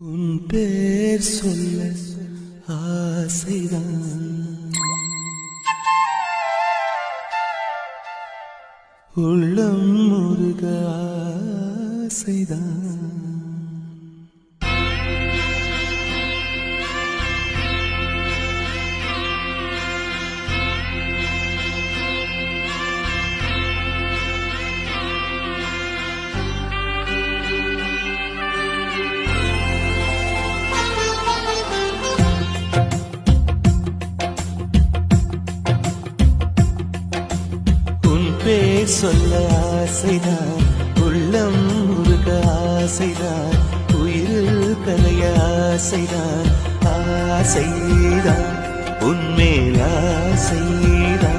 உன் பேர் சொல்ல ஆசைதான், உள்ளம் முருக ஆசைதான். பேர் சொல்ல ஆசைதான், உள்ளம் முருக ஆசைதான், உயிரில் கலைய ஆசைதான், ஆசைதான் உன்மேல் ஆசைதான்.